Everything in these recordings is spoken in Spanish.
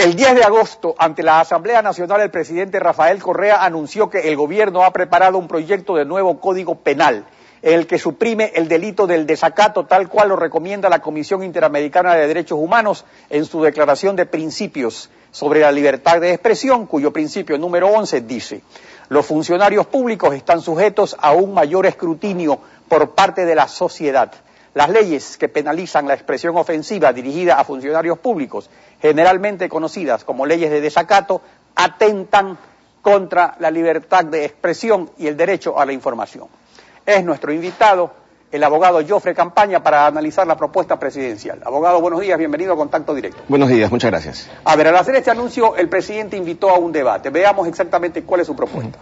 El 10 de agosto, ante la Asamblea Nacional, el presidente Rafael Correa anunció que el gobierno ha preparado un proyecto de nuevo Código Penal, en el que suprime el delito del desacato, tal cual lo recomienda la Comisión Interamericana de Derechos Humanos en su Declaración de Principios sobre la Libertad de Expresión, cuyo principio número 11 dice: los funcionarios públicos están sujetos a un mayor escrutinio por parte de la sociedad. Las leyes que penalizan la expresión ofensiva dirigida a funcionarios públicos, generalmente conocidas como leyes de desacato, atentan contra la libertad de expresión y el derecho a la información. Es nuestro invitado, el abogado Jofre Campaña, para analizar la propuesta presidencial. Abogado, buenos días, bienvenido a Contacto Directo. Buenos días, muchas gracias. A ver, al hacer este anuncio, el presidente invitó a un debate. Veamos exactamente cuál es su propuesta.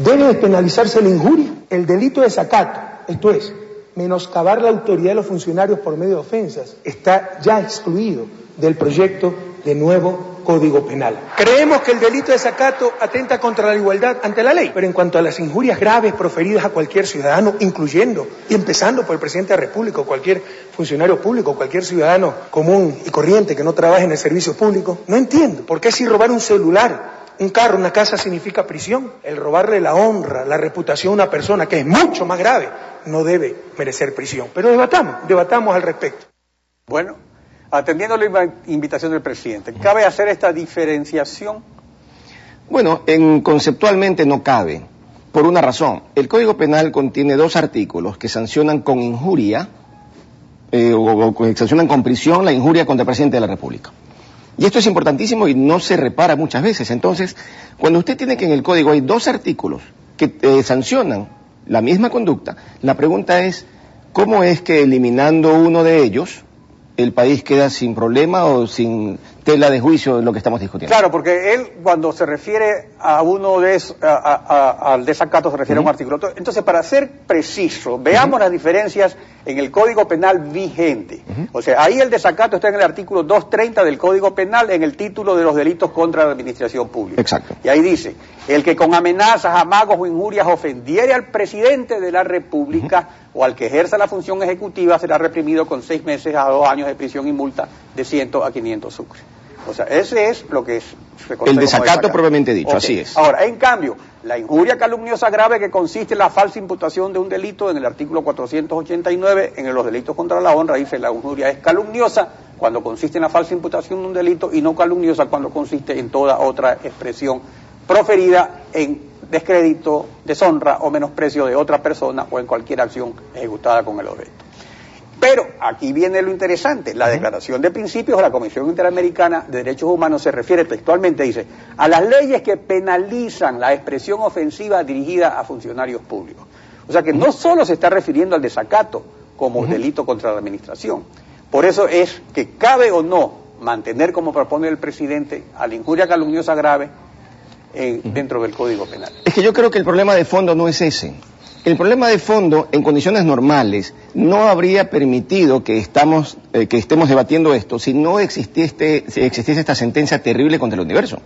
Debe despenalizarse la injuria, el delito de desacato, esto es, menoscabar la autoridad de los funcionarios por medio de ofensas, está ya excluido del proyecto de nuevo Código Penal. Creemos que el delito de desacato atenta contra la igualdad ante la ley, pero en cuanto a las injurias graves proferidas a cualquier ciudadano, incluyendo y empezando por el presidente de la República, o cualquier funcionario público, cualquier ciudadano común y corriente que no trabaje en el servicio público, no entiendo por qué si robar un celular, un carro, una casa significa prisión, el robarle la honra, la reputación a una persona, que es mucho más grave, no debe merecer prisión. Pero debatamos al respecto. Bueno, atendiendo la invitación del presidente, ¿cabe hacer esta diferenciación? Bueno, conceptualmente no cabe, por una razón. El Código Penal contiene 2 artículos que sancionan con injuria, o sancionan con prisión la injuria contra el presidente de la República. Y esto es importantísimo y no se repara muchas veces. Entonces, cuando usted tiene que en el Código hay 2 artículos que sancionan la misma conducta, la pregunta es, ¿cómo es que eliminando uno de ellos el país queda sin problema o sin tela de juicio en lo que estamos discutiendo? Claro, porque él cuando se refiere a uno de esos, al desacato se refiere a un artículo. Entonces, para ser preciso, veamos las diferencias en el Código Penal vigente. O sea, ahí el desacato está en el artículo 230 del Código Penal, en el título de los delitos contra la administración pública. Exacto. Y ahí dice: el que con amenazas, amagos o injurias ofendiere al presidente de la República o al que ejerza la función ejecutiva será reprimido con 6 meses a 2 años de prisión y multa de 100 a 500 sucres. O sea, ese es lo que es el desacato propiamente dicho, okay. Así es. Ahora, en cambio, la injuria calumniosa grave, que consiste en la falsa imputación de un delito, en el artículo 489, en los delitos contra la honra, dice: la injuria es calumniosa cuando consiste en la falsa imputación de un delito y no calumniosa cuando consiste en toda otra expresión proferida en descrédito, deshonra o menosprecio de otra persona o en cualquier acción ejecutada con el objeto. Pero aquí viene lo interesante. La Declaración de Principios de la Comisión Interamericana de Derechos Humanos se refiere textualmente, dice, a las leyes que penalizan la expresión ofensiva dirigida a funcionarios públicos. O sea que no solo se está refiriendo al desacato como delito contra la administración. Por eso es que cabe o no mantener, como propone el presidente, a la injuria calumniosa grave dentro del Código Penal. Es que yo creo que el problema de fondo no es ese. El problema de fondo, en condiciones normales, no habría permitido que estemos debatiendo esto si no existiese esta sentencia terrible contra el universo.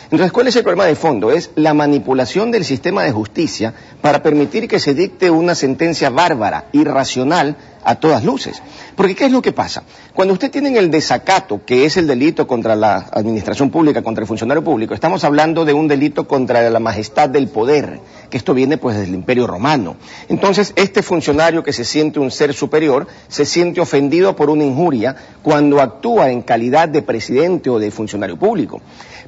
Entonces, ¿cuál es el problema de fondo? Es la manipulación del sistema de justicia para permitir que se dicte una sentencia bárbara, irracional, a todas luces. Porque ¿qué es lo que pasa? Cuando usted tiene el desacato, que es el delito contra la administración pública, contra el funcionario público, estamos hablando de un delito contra la majestad del poder, que esto viene pues del Imperio Romano. Entonces, este funcionario que se siente un ser superior, se siente ofendido por una injuria cuando actúa en calidad de presidente o de funcionario público.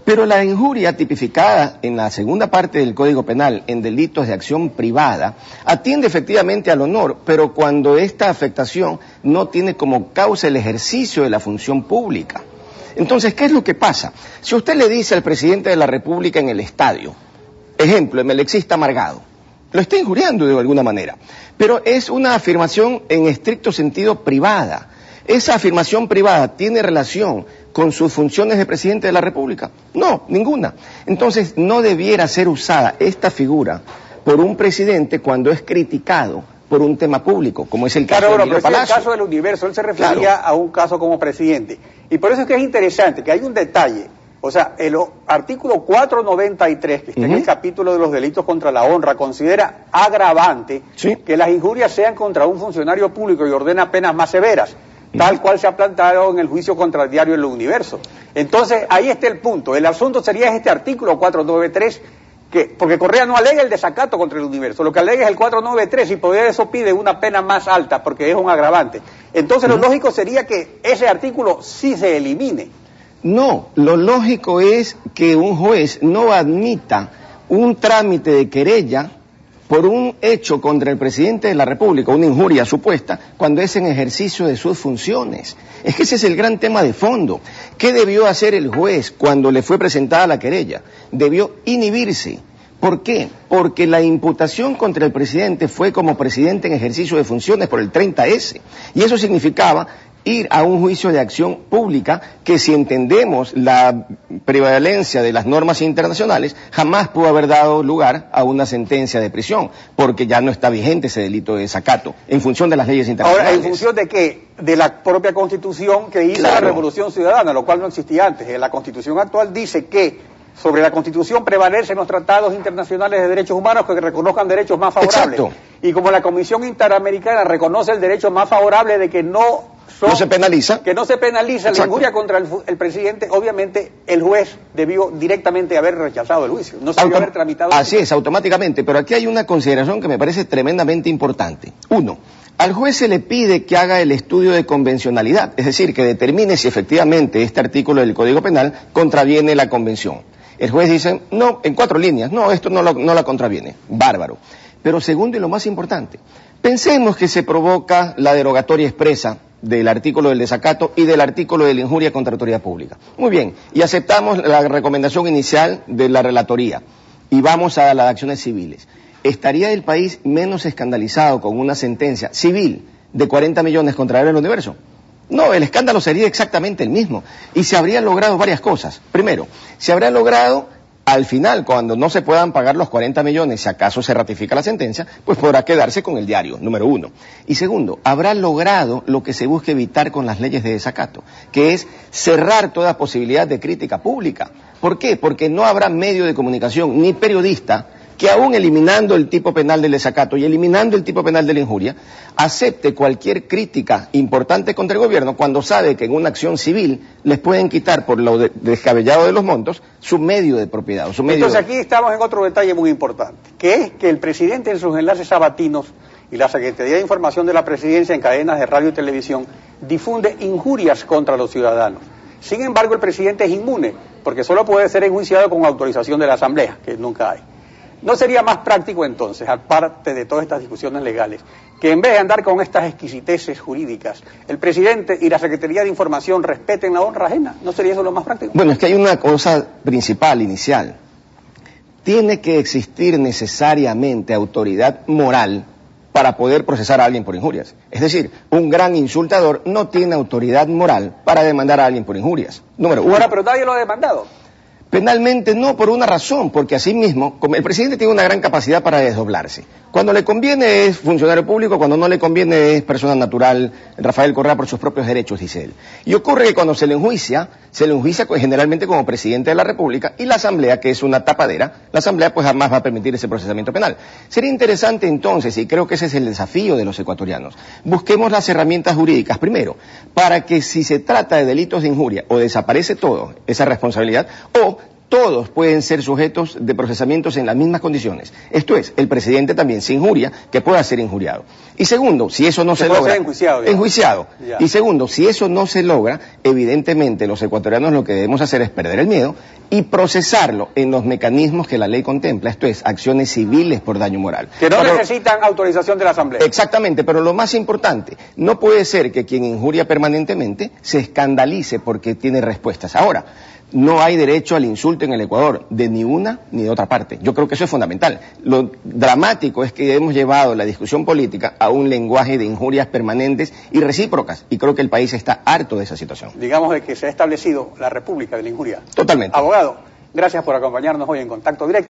Pero la injuria tipificada en la segunda parte del Código Penal en delitos de acción privada atiende efectivamente al honor, pero cuando esta afectación no tiene como causa el ejercicio de la función pública. Entonces, ¿qué es lo que pasa? Si usted le dice al presidente de la República en el estadio, ejemplo, el melexista amargado, lo está injuriando de alguna manera, pero es una afirmación en estricto sentido privada. ¿Esa afirmación privada tiene relación con sus funciones de presidente de la República? No, ninguna. Entonces, no debiera ser usada esta figura por un presidente cuando es criticado por un tema público, como es el caso de Emilio Palacio. El caso del universo, él se refería a un caso como presidente. Y por eso es que es interesante que hay un detalle. O sea, el artículo 493, que está en el capítulo de los delitos contra la honra, considera agravante que las injurias sean contra un funcionario público y ordena penas más severas. tal cual se ha planteado en el juicio contra el diario El Universo. Entonces, ahí está el punto. El asunto sería este artículo 493, porque Correa no alega el desacato contra El Universo, lo que alega es el 493, y por eso pide una pena más alta, porque es un agravante. Entonces, lo lógico sería que ese artículo sí se elimine. No, lo lógico es que un juez no admita un trámite de querella por un hecho contra el presidente de la República, una injuria supuesta, cuando es en ejercicio de sus funciones. Es que ese es el gran tema de fondo. ¿Qué debió hacer el juez cuando le fue presentada la querella? Debió inhibirse. ¿Por qué? Porque la imputación contra el presidente fue como presidente en ejercicio de funciones por el 30S. Y eso significaba ir a un juicio de acción pública que, si entendemos la prevalencia de las normas internacionales, jamás pudo haber dado lugar a una sentencia de prisión, porque ya no está vigente ese delito de desacato, en función de las leyes internacionales. Ahora, ¿en función de qué? De la propia Constitución que hizo la Revolución Ciudadana, lo cual no existía antes. La Constitución actual dice que sobre la Constitución prevalecen los tratados internacionales de derechos humanos que reconozcan derechos más favorables. Exacto. Y como la Comisión Interamericana reconoce el derecho más favorable de que no se penaliza. Que no se penaliza la injuria contra el presidente, obviamente el juez debió directamente haber rechazado el juicio, no se debió haber tramitado. Así es, automáticamente, pero aquí hay una consideración que me parece tremendamente importante. Uno, al juez se le pide que haga el estudio de convencionalidad, es decir, que determine si efectivamente este artículo del Código Penal contraviene la convención. El juez dice, no, en 4 líneas, no, esto no la contraviene. Bárbaro. Pero segundo y lo más importante, pensemos que se provoca la derogatoria expresa del artículo del desacato y del artículo de la injuria contra autoridad pública. Muy bien, y aceptamos la recomendación inicial de la relatoría y vamos a las acciones civiles. ¿Estaría el país menos escandalizado con una sentencia civil de 40 millones contra el Universo? No, el escándalo sería exactamente el mismo y se habrían logrado varias cosas. Primero, se habría logrado al final, cuando no se puedan pagar los 40 millones, si acaso se ratifica la sentencia, pues podrá quedarse con el diario, número 1. Y segundo, habrá logrado lo que se busca evitar con las leyes de desacato, que es cerrar toda posibilidad de crítica pública. ¿Por qué? Porque no habrá medio de comunicación ni periodista que, aún eliminando el tipo penal del desacato y eliminando el tipo penal de la injuria, acepte cualquier crítica importante contra el gobierno cuando sabe que en una acción civil les pueden quitar, por lo descabellado de los montos, su medio de propiedad. Entonces aquí estamos en otro detalle muy importante, que es que el presidente en sus enlaces sabatinos y la Secretaría de Información de la Presidencia en cadenas de radio y televisión difunde injurias contra los ciudadanos. Sin embargo, el presidente es inmune, porque solo puede ser enjuiciado con autorización de la Asamblea, que nunca hay. ¿No sería más práctico entonces, aparte de todas estas discusiones legales, que en vez de andar con estas exquisiteces jurídicas, el presidente y la Secretaría de Información respeten la honra ajena? ¿No sería eso lo más práctico? Bueno, es que hay una cosa principal, inicial. Tiene que existir necesariamente autoridad moral para poder procesar a alguien por injurias. Es decir, un gran insultador no tiene autoridad moral para demandar a alguien por injurias. Número 1. Ahora, pero nadie lo ha demandado. Penalmente no, por una razón, porque asimismo, como el presidente tiene una gran capacidad para desdoblarse. Cuando le conviene es funcionario público, cuando no le conviene es persona natural, Rafael Correa por sus propios derechos, dice él. Y ocurre que cuando se le enjuicia generalmente como presidente de la República, y la Asamblea, que es una tapadera, la Asamblea pues jamás va a permitir ese procesamiento penal. Sería interesante entonces, y creo que ese es el desafío de los ecuatorianos, busquemos las herramientas jurídicas, primero, para que si se trata de delitos de injuria, o desaparece todo esa responsabilidad, o todos pueden ser sujetos de procesamientos en las mismas condiciones. Esto es, el presidente también se injuria, que pueda ser injuriado. Y segundo, si eso no se logra... Enjuiciado. Y segundo, si eso no se logra, evidentemente los ecuatorianos lo que debemos hacer es perder el miedo y procesarlo en los mecanismos que la ley contempla, esto es, acciones civiles por daño moral. Que no necesitan autorización de la Asamblea. Exactamente, pero lo más importante, no puede ser que quien injuria permanentemente se escandalice porque tiene respuestas. Ahora, no hay derecho al insulto en el Ecuador, de ni una ni de otra parte. Yo creo que eso es fundamental. Lo dramático es que hemos llevado la discusión política a un lenguaje de injurias permanentes y recíprocas, y creo que el país está harto de esa situación. Digamos de que se ha establecido la República de la Injuria. Totalmente. Abogado, gracias por acompañarnos hoy en Contacto Directo.